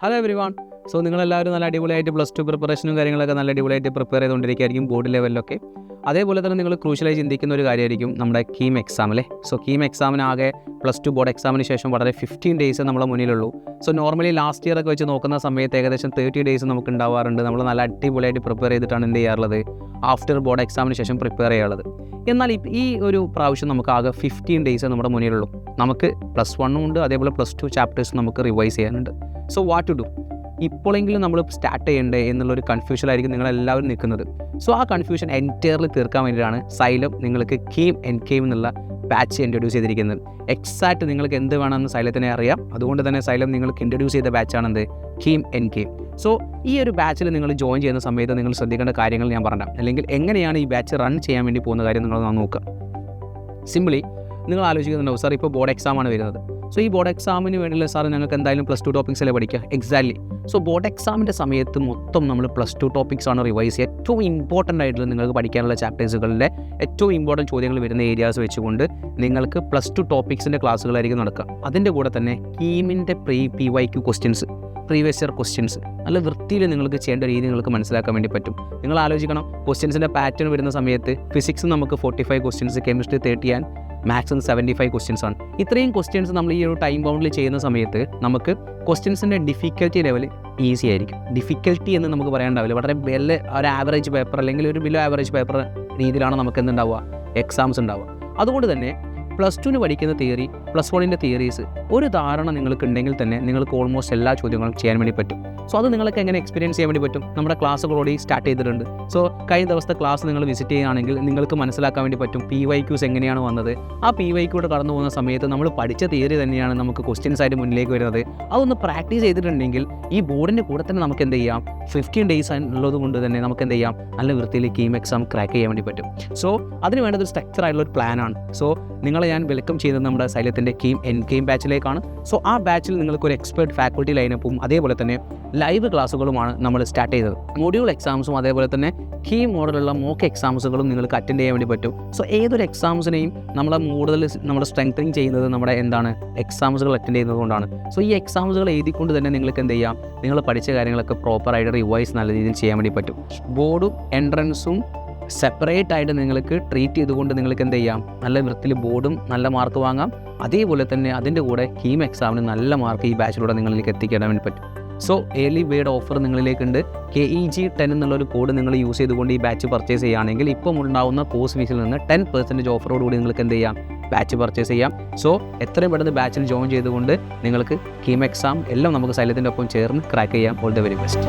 Hello everyone. So നിങ്ങളെല്ലാവരും നല്ല അടിപൊളിയായിട്ട് പ്ലസ് ടു പ്രിപ്പറേഷനും കാര്യങ്ങളൊക്കെ നല്ല അടിപൊളിയായിട്ട് പ്രിപ്പയർ ചെയ്തുകൊണ്ടിരിക്കുകയായിരിക്കും ബോർഡ് ലെവലിലൊക്കെ. അതേപോലെ തന്നെ നിങ്ങൾ ക്രൂഷ്യലായി ചിന്തിക്കുന്ന ഒരു കാര്യമായിരിക്കും നമ്മുടെ കീം എക്സാം അല്ലേ. സോ കീം എക്സാമിനാകെ പ്ലസ് ടു ബോർഡ് എക്സാമിന് ശേഷം വളരെ 15 ഡേയ്സ് നമ്മളെ മുന്നിലുള്ളൂ. സോ നോർമലി ലാസ്റ്റ് ഇയർ ഒക്കെ വെച്ച് നോക്കുന്ന സമയത്ത് ഏകദേശം 30 ഡേയ്സ് നമുക്ക് ഉണ്ടാവാറുണ്ട്. നമ്മൾ നല്ല അടിപൊളിയായിട്ട് പ്രിപ്പയർ ചെയ്തിട്ടാണ് എന്ത് ചെയ്യാറുള്ളത്, ആഫ്റ്റർ ബോർഡ് എക്സാമിന് ശേഷം പ്രിപ്പയർ ചെയ്യാറുള്ളത്. എന്നാൽ ഈ ഒരു പ്രാവശ്യം നമുക്ക് ആകെ 15 ഡേയ്സ് നമ്മുടെ മുന്നിലുള്ളൂ. നമുക്ക് പ്ലസ് 1 ഉണ്ട്, അതേപോലെ പ്ലസ് 2 ചാപ്റ്റേഴ്സ് നമുക്ക് റിവൈസ് ചെയ്യാനുണ്ട്. സോ വാട്ട് ടു ഡു, ഇപ്പോഴെങ്കിലും നമ്മൾ സ്റ്റാർട്ട് ചെയ്യണ്ടേ എന്നുള്ളൊരു കൺഫ്യൂഷനായിരിക്കും നിങ്ങളെല്ലാവരും നിൽക്കുന്നത്. സോ ആ കൺഫ്യൂഷൻ എൻറ്റയർലി തീർക്കാൻ വേണ്ടിയിട്ടാണ് സൈലം നിങ്ങൾക്ക് കീം എൻ കെയിം എന്നുള്ള ബാച്ച് ഇൻട്രൊഡ്യൂസ് ചെയ്തിരിക്കുന്നത്. എക്സാക്റ്റ് നിങ്ങൾക്ക് എന്ത് വേണമെന്ന് സൈലത്തിനെ അറിയാം. അതുകൊണ്ട് തന്നെ സൈലം നിങ്ങൾക്ക് ഇൻട്രൊഡ്യൂസ് ചെയ്ത ബാച്ചാണെന്ത്, കീം എൻ കെയിം. സോ ഈ ഒരു ബാച്ചിൽ നിങ്ങൾ ജോയിൻ ചെയ്യുന്ന സമയത്ത് നിങ്ങൾ ശ്രദ്ധിക്കേണ്ട കാര്യങ്ങൾ ഞാൻ പറഞ്ഞാൽ, അല്ലെങ്കിൽ എങ്ങനെയാണ് ഈ ബാച്ച് റൺ ചെയ്യാൻ വേണ്ടി പോകുന്ന കാര്യം നിങ്ങൾ നോക്കുക. സിംപ്ലി നിങ്ങൾ ആലോചിക്കുന്നുണ്ടാവും, സാർ ഇപ്പോൾ ബോർഡ് എക്സാമാണ് വരുന്നത്. സോ ഈ ബോർഡ് എക്സാമിന് വേണ്ടിയുള്ള സാർ ഞങ്ങൾക്ക് എന്തായാലും പ്ലസ് 2 ടോപ്പിക്സ് അല്ലേ പഠിക്കുക. എക്സാക്ട്ലി. സോ ബോർഡ് എക്സാമിൻ്റെ സമയത്ത് മൊത്തം നമ്മൾ പ്ലസ് 2 ടോപ്പിക്സ് ആണ് റിവൈസ് ചെയ്യുക. ഏറ്റവും ഇമ്പോർട്ടൻ്റ് ആയിട്ടുള്ള നിങ്ങൾക്ക് പഠിക്കാനുള്ള ചാപ്റ്റേഴ്സുകളിലെ ഏറ്റവും ഇമ്പോർട്ടൻറ്റ് ചോദ്യങ്ങൾ വരുന്ന ഏരിയാസ് വെച്ചുകൊണ്ട് നിങ്ങൾക്ക് പ്ലസ് 2 ടോപ്പിക്സിൻ്റെ ക്ലാസ്സുകളായിരിക്കും നടക്കുക. അതിൻ്റെ കൂടെ തന്നെ കീമിൻ്റെ PYQ questions, previous year questions നല്ല വൃത്തിയിൽ നിങ്ങൾക്ക് ചെയ്യേണ്ട രീതി നിങ്ങൾക്ക് മനസ്സിലാക്കാൻ വേണ്ടി പറ്റും. നിങ്ങൾ ആലോചിക്കണം, ക്വസ്റ്റ്യൻസിൻ്റെ പാറ്റേൺ വരുന്ന സമയത്ത് ഫിസിക്സ് നമുക്ക് 45 ക്വസ്റ്റ്യൻസ്, കെമിസ്ട്രി 30 ആൻഡ് മാത്സിന് 75 ക്വസ്റ്റ്യൻസ് ആണ്. ഇത്രയും ക്വസ്റ്റ്യൻസ് നമ്മൾ ഈ ഒരു ടൈം ബൗണ്ടിൽ ചെയ്യുന്ന സമയത്ത് നമുക്ക് ക്വസ്റ്റ്യൻസിൻ്റെ ഡിഫിക്കൽറ്റി ലെവൽ ഈസി ആയിരിക്കും. ഡിഫിക്കൽറ്റി എന്ന് നമുക്ക് പറയാനുണ്ടാവില്ല, വളരെ ഒരു ആവറേജ് പേപ്പർ അല്ലെങ്കിൽ ഒരു ബിലോ ആവറേജ് പേപ്പർ രീതിയിലാണ് നമുക്ക് എന്തുണ്ടാവുക, എക്സാംസ് ഉണ്ടാവുക. അതുകൊണ്ട് തന്നെ പ്ലസ് 2 പഠിക്കുന്ന തിയറി, പ്ലസ് 1 തിയറീസ് ഒരു ധാരണ നിങ്ങൾക്ക് ഉണ്ടെങ്കിൽ തന്നെ നിങ്ങൾക്ക് ഓൾമോസ്റ്റ് എല്ലാ ചോദ്യങ്ങളും ചെയ്യാൻ വേണ്ടി പറ്റും. സോ അത് നിങ്ങൾക്ക് എങ്ങനെ എക്സ്പീരിയൻസ് ചെയ്യാൻ വേണ്ടി പറ്റും, നമ്മുടെ ക്ലാസ്സുകൾ ഓൾറെഡി സ്റ്റാർട്ട് ചെയ്തിട്ടുണ്ട്. സോ കഴിഞ്ഞ ദിവസത്തെ ക്ലാസ് നിങ്ങൾ വിസിറ്റ് ചെയ്യുകയാണെങ്കിൽ നിങ്ങൾക്ക് മനസ്സിലാക്കാൻ വേണ്ടി പറ്റും PYQs എങ്ങനെയാണ് വന്നത്. ആ PYQ കടന്നു പോകുന്ന സമയത്ത് നമ്മൾ പഠിച്ച തിയറി തന്നെയാണ് നമുക്ക് ക്വസ്റ്റ്യൻസ് ആയിട്ട് മുന്നിലേക്ക് വരുന്നത്. അതൊന്ന് പ്രാക്ടീസ് ചെയ്തിട്ടുണ്ടെങ്കിൽ ഈ ബോർഡിൻ്റെ കൂടെ തന്നെ നമുക്ക് എന്ത് ചെയ്യാം, 15 ഡേയ്സ് ഉള്ളത് കൊണ്ട് തന്നെ നമുക്ക് എന്ത് ചെയ്യാം, നല്ല വൃത്തിയിൽ കീം എക്സാം ക്രാക്ക് ചെയ്യാൻ വേണ്ടി പറ്റും. സോ അതിന് വേണ്ടത് ഒരു സ്ട്രക്ചർ ആയിട്ടുള്ള ഒരു പ്ലാനാണ്. സോ നിങ്ങളെ ഞാൻ വെൽക്കം ചെയ്യുന്നത് നമ്മുടെ സൈലത്തിൻ്റെ കീം എൻ കെയിം ബാച്ചിലേക്കാണ്. സോ ആ ബാച്ചിൽ നിങ്ങൾക്കൊരു എക്സ്പേർട്ട് ഫാക്കൽറ്റി ലൈനപ്പും അതേപോലെ തന്നെ ലൈവ് ക്ലാസ്സുകളുമാണ് നമ്മൾ സ്റ്റാർട്ട് ചെയ്തത്. മൊഡ്യൂൾ എക്സാംസും അതേപോലെ തന്നെ കീ മോഡലുള്ള മോക്ക് എക്സാംസുകളും നിങ്ങൾക്ക് അറ്റൻഡ് ചെയ്യാൻ വേണ്ടി പറ്റും. സോ ഏതൊരു എക്സാംസിനെയും നമ്മൾ സ്ട്രെങ്തനിങ് ചെയ്യുന്നത് നമ്മുടെ എന്താണ്, എക്സാംസുകൾ അറ്റൻഡ് ചെയ്യുന്നത് കൊണ്ടാണ്. സോ ഈ എക്സാംസുകൾ എഴുതിക്കൊണ്ട് തന്നെ നിങ്ങൾക്ക് എന്ത് ചെയ്യാം, നിങ്ങൾ പഠിച്ച കാര്യങ്ങളൊക്കെ പ്രോപ്പറായിട്ട് റിവൈസ് നല്ല രീതിയിൽ ചെയ്യാൻ വേണ്ടി പറ്റും. ബോർഡും എൻട്രൻസും സെപ്പറേറ്റ് ആയിട്ട് നിങ്ങൾക്ക് ട്രീറ്റ് ചെയ്തുകൊണ്ട് നിങ്ങൾക്ക് എന്ത് ചെയ്യാം, നല്ല വൃത്തിയിൽ ബോർഡും നല്ല മാർക്ക് വാങ്ങാം. അതേപോലെ തന്നെ അതിൻ്റെ കൂടെ കീം എക്സാമിന് നല്ല മാർക്ക് ഈ ബാച്ചിലൂടെ നിങ്ങളിലേക്ക് എത്തിക്കാൻ വേണ്ടി പറ്റും. സോ ഏർലി ബേർഡ് ഓഫർ നിങ്ങളിലേക്കുണ്ട്. KEG10 എന്നുള്ളൊരു കോഡ് നിങ്ങൾ യൂസ് ചെയ്തുകൊണ്ട് ഈ ബാച്ച് പർച്ചേസ് ചെയ്യുകയാണെങ്കിൽ ഇപ്പം ഉണ്ടാകുന്ന കോഴ്സ് ഫീസിൽ നിന്ന് 10% ഓഫറോടുകൂടി നിങ്ങൾക്ക് എന്ത് ചെയ്യാം, ബാച്ച് പർച്ചേസ് ചെയ്യാം. സോ എത്രയും പെട്ടെന്ന് ബാച്ചിൽ ജോയിൻ ചെയ്തുകൊണ്ട് നിങ്ങൾക്ക് കീം എക്സാം എല്ലാം നമുക്ക് സൈലത്തിൻ്റെ ഒപ്പം ചേർന്ന് ക്രാക്ക് ചെയ്യാം. All the very best.